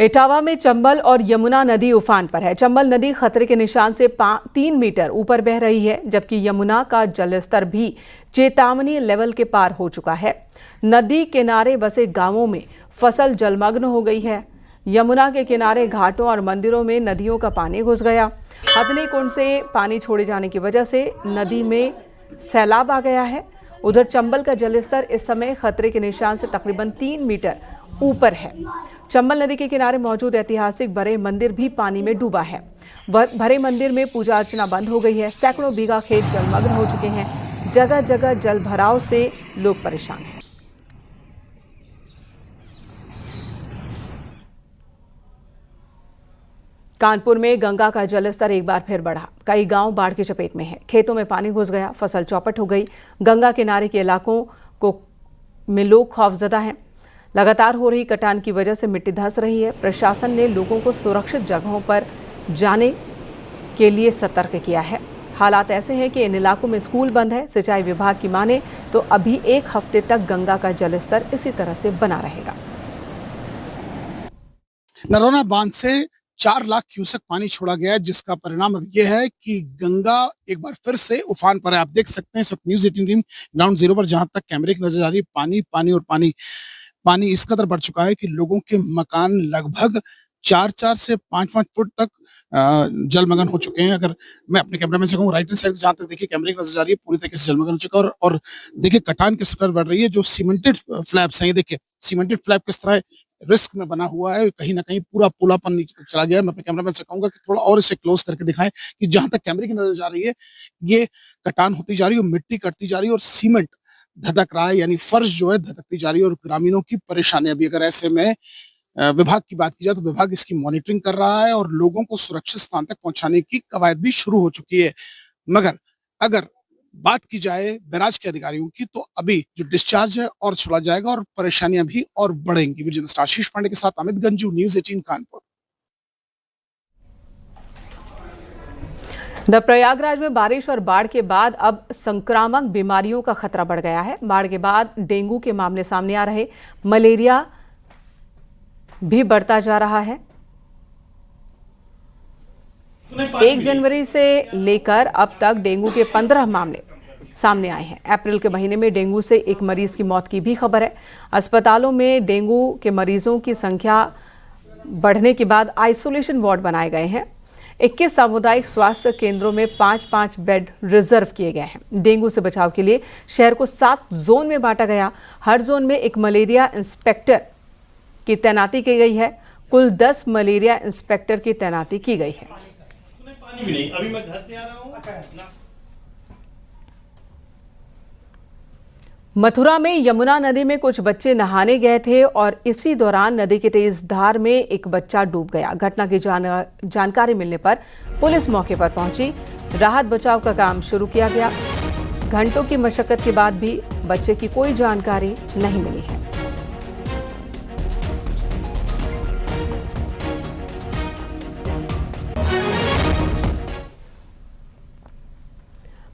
इटावा में चंबल और यमुना नदी उफान पर है। चंबल नदी खतरे के निशान से 3 मीटर ऊपर बह रही है, जबकि यमुना का जलस्तर भी चेतावनी लेवल के पार हो चुका है। नदी किनारे बसे गांवों में फसल जलमग्न हो गई है। यमुना के किनारे घाटों और मंदिरों में नदियों का पानी घुस गया। हथनी कुंड से पानी छोड़े जाने की वजह से नदी में सैलाब आ गया है। उधर चंबल का जलस्तर इस समय खतरे के निशान से तकरीबन 3 मीटर ऊपर है। चंबल नदी के किनारे मौजूद ऐतिहासिक भरे मंदिर भी पानी में डूबा है। भरे मंदिर में पूजा अर्चना बंद हो गई है। सैकड़ों बीघा खेत जलमग्न हो चुके हैं। जगह जगह जल भराव से लोग परेशान हैं। कानपुर में गंगा का जलस्तर एक बार फिर बढ़ा। कई गांव बाढ़ की चपेट में हैं। खेतों में पानी घुस गया, फसल चौपट हो गई। गंगा किनारे के इलाकों में लोग खौफजदा हैं। लगातार हो रही कटान की वजह से मिट्टी धंस रही है। प्रशासन ने लोगों को सुरक्षित जगहों पर जाने के लिए सतर्क किया है। हालात ऐसे हैं कि इन इलाकों में स्कूल बंद है। सिंचाई विभाग की माने तो अभी 1 हफ्ते तक गंगा का जलस्तर इसी तरह से बना रहेगा। नरोना बांध से 4 लाख क्यूसेक पानी छोड़ा गया है, जिसका परिणाम अब यह है कि गंगा एक बार फिर से उफान पर है। आप देख सकते हैं इस वक्त न्यूज़ 18 टीम ग्राउंड जीरो पर जहां तक कैमरे की नजर आ रही है, पानी और पानी इस कदर बढ़ चुका है कि लोगों के मकान लगभग 4 से 5 फुट तक जलमग्न हो चुके हैं। अगर मैं अपने कैमरा में से कहूँ, राइट हैंड साइड जहां तक देखिए कैमरे की नजर आ रही है, पूरी तरीके से जलमग्न हो चुका है। और देखिए कटान किस तरह बढ़ रही है। जो सीमेंटेड फ्लैब्स हैं, ये देखिए सीमेंटेड फ्लैब किस तरह रिस्क में बना हुआ है। कहीं ना कहीं पूरा पुलापन नीचे तक चला गया है। मैं अपने कैमरा मैन से कहूंगा कि थोड़ा और इसे क्लोज करके दिखाएं कि जहां तक कैमरे की नजर जा रही है, ये कटान होती जा रही है, मिट्टी कटती जा रही है और सीमेंट धधक रहा है, यानी फर्श जो है धधकती जा रही है। और ग्रामीणों की परेशानी अभी अगर ऐसे में विभाग की बात की जाए तो विभाग इसकी मॉनिटरिंग कर रहा है और लोगों को सुरक्षित स्थान तक पहुंचाने की कवायद भी शुरू हो चुकी है। मगर अगर बात की जाए बैराज के अधिकारियों की, तो अभी जो डिस्चार्ज है और छोड़ा जाएगा और परेशानियां भी और बढ़ेंगी। विजय आशीष पांडे के साथ अमित गंजू, न्यूज़ 18 कानपुर। प्रयागराज में बारिश और बाढ़ के बाद अब संक्रामक बीमारियों का खतरा बढ़ गया है। बाढ़ के बाद डेंगू के मामले सामने आ रहे, मलेरिया भी बढ़ता जा रहा है। 1 जनवरी से लेकर अब तक डेंगू के 15 मामले सामने आए हैं। अप्रैल के महीने में डेंगू से एक मरीज की मौत की भी खबर है। अस्पतालों में डेंगू के मरीजों की संख्या बढ़ने के बाद आइसोलेशन वार्ड बनाए गए हैं। 21 सामुदायिक स्वास्थ्य केंद्रों में 5-5 बेड रिजर्व किए गए हैं। डेंगू से बचाव के लिए शहर को 7 जोन में बांटा गया। हर जोन में एक मलेरिया इंस्पेक्टर की तैनाती की गई है। कुल 10 मलेरिया इंस्पेक्टर की तैनाती की गई है। पानी भी नहीं, अभी मैं घर से आ रहा हूं। मथुरा में यमुना नदी में कुछ बच्चे नहाने गए थे और इसी दौरान नदी की तेज धार में एक बच्चा डूब गया। घटना की जानकारी मिलने पर पुलिस मौके पर पहुंची। राहत बचाव का काम शुरू किया गया। घंटों की मशक्कत के बाद भी बच्चे की कोई जानकारी नहीं मिली है।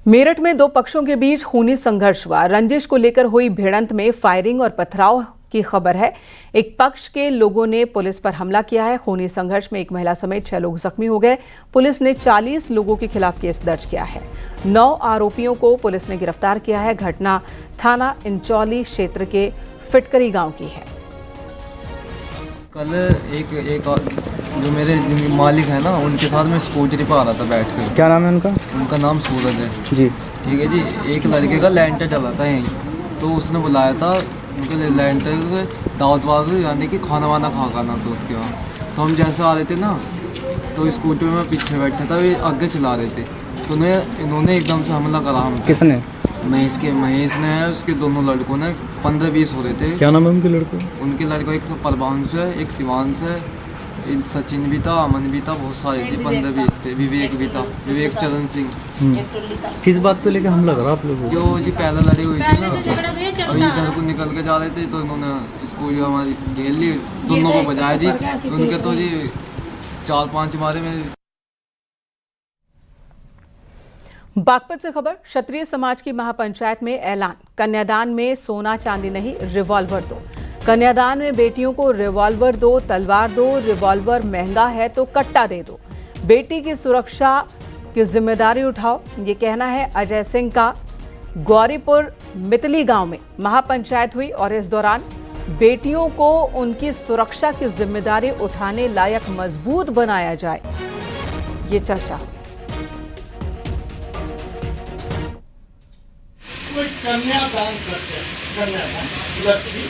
मेरठ में 2 पक्षों के बीच खूनी संघर्ष हुआ। रंजिश को लेकर हुई भिड़ंत में फायरिंग और पथराव की खबर है। एक पक्ष के लोगों ने पुलिस पर हमला किया है। खूनी संघर्ष में एक महिला समेत 6 लोग जख्मी हो गए। पुलिस ने 40 लोगों के खिलाफ केस दर्ज किया है। 9 आरोपियों को पुलिस ने गिरफ्तार किया है। घटना थाना इंचौली क्षेत्र के फिटकरी गांव की है। कल एक जो मेरे मालिक है ना, उनके साथ मैं स्कूटरी पर आ रहा था बैठ कर। क्या नाम है उनका? उनका नाम सूरज है जी। ठीक है जी। एक लड़के का लैंटर चला था यहीं, तो उसने बुलाया था उनके लैंटर दावत वावत, यानी कि खाना वाना खाना था उसके वहाँ। तो हम जैसे आ रहे थे ना, तो स्कूटर में पीछे बैठा था, वे आगे चला रहे थे, तो इन्होंने एकदम से हमला करा हम। किसने? महेश ने है, उसके दोनों लड़कों ने 15-20 हो रहे थे। क्या नाम है उनके लड़कों? उनके लड़कों एक तो परवांश है, एक शिवांश है, सचिन भी था, अमन भी था, बहुत सारे थे, 15-20 थे। विवेक भी था, विवेक चरण सिंह। किस बात को लेकर हमला करा आप लोगों? जो जी पहले लड़ी हुई थी ना, अभी घर को निकल के जा रहे थे, तो इन्होंने इसको हमारी घेर ली, दोनों को बजाया जी। उनके तो जी 4-5 मारे में। बागपत से खबर। क्षत्रिय समाज की महापंचायत में ऐलान, कन्यादान में सोना चांदी नहीं रिवॉल्वर दो। कन्यादान में बेटियों को रिवॉल्वर दो, तलवार दो, रिवॉल्वर महंगा है तो कट्टा दे दो, बेटी की सुरक्षा की जिम्मेदारी उठाओ, ये कहना है अजय सिंह का। गौरीपुर मितली गांव में महापंचायत हुई और इस दौरान बेटियों को उनकी सुरक्षा की जिम्मेदारी उठाने लायक मजबूत बनाया जाए, ये चर्चा। कोई कन्यादान करते हैं, कन्यादान लड़की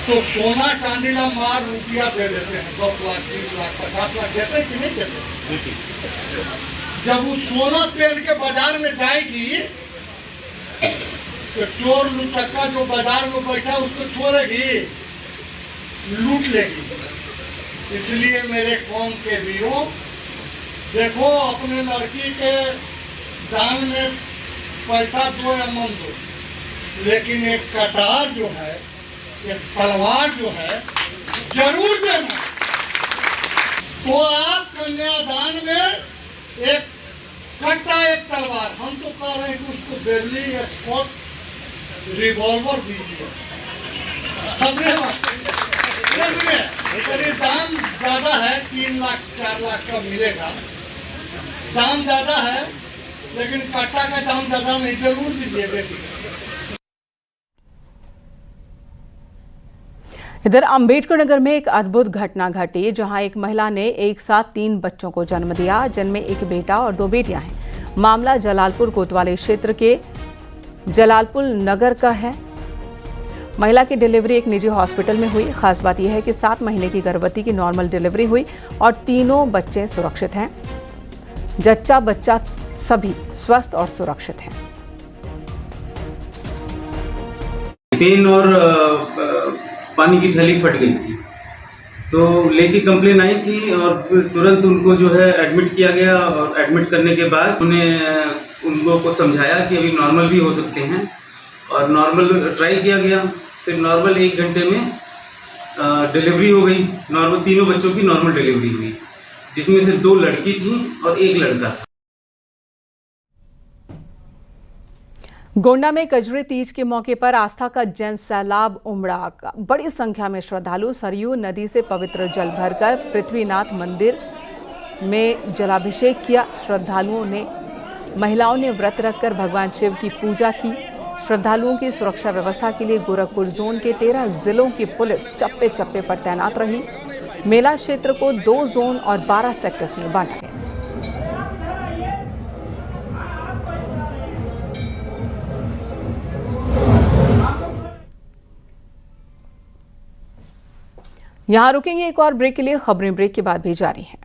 तो सोना चांदी ला मार रुपया दे देते हैं, 10 लाख 20 लाख 50 लाख देते कि नहीं देते। जब वो सोना पहन के बाजार में जाएगी तो चोर लुटक्का जो बाजार में बैठा उसको छोड़ेगी, लूट लेगी। इसलिए मेरे कौम के वीरों, देखो अपने लड़की के दान में पैसा दो या मन दो, लेकिन एक कटार जो है, एक तलवार जो है, जरूर देना। तो आप कन्यादान में एक कट्टा एक तलवार, हम तो कह रहे हैं कि उसको बेरली स्पॉट रिवॉल्वर दीजिए। दाम ज्यादा है, 3 लाख 4 लाख का मिलेगा, दाम ज्यादा है, लेकिन कट्टा का दाम ज्यादा नहीं, जरूर दीजिए बेटी। इधर अंबेडकर नगर में एक अद्भुत घटना घटी, जहां एक महिला ने एक साथ 3 बच्चों को जन्म दिया, जिनमें एक बेटा और 2 बेटियां हैं। मामला जलालपुर कोतवाली क्षेत्र के जलालपुर नगर का है। महिला की डिलीवरी एक निजी हॉस्पिटल में हुई। खास बात यह है कि 7 महीने की गर्भवती की नॉर्मल डिलीवरी हुई और तीनों बच्चे सुरक्षित हैं। जच्चा बच्चा सभी स्वस्थ और सुरक्षित हैं। पेन और पानी की थैली फट गई थी, तो लेके कंप्लेन आई थी और फिर तुरंत उनको जो है एडमिट किया गया। और एडमिट करने के बाद उनको को समझाया कि अभी नॉर्मल भी हो सकते हैं और नॉर्मल ट्राई किया गया। फिर नॉर्मल 1 घंटे में डिलीवरी हो गई। नॉर्मल तीनों बच्चों की नॉर्मल डिलीवरी हुई, जिसमें से 2 लड़की थी और 1 लड़का। गोंडा में कजरी तीज के मौके पर आस्था का जन सैलाब उमड़ा। बड़ी संख्या में श्रद्धालु सरयू नदी से पवित्र जल भरकर पृथ्वीनाथ मंदिर में जलाभिषेक किया। श्रद्धालुओं ने महिलाओं ने व्रत रखकर भगवान शिव की पूजा की। श्रद्धालुओं की सुरक्षा व्यवस्था के लिए गोरखपुर जोन के 13 जिलों की पुलिस चप्पे चप्पे पर तैनात रही। मेला क्षेत्र को 2 जोन और 12 सेक्टर्स में बांटा गया। यहाँ रुकेंगे एक और ब्रेक के लिए। खबरें ब्रेक के बाद भी जारी हैं।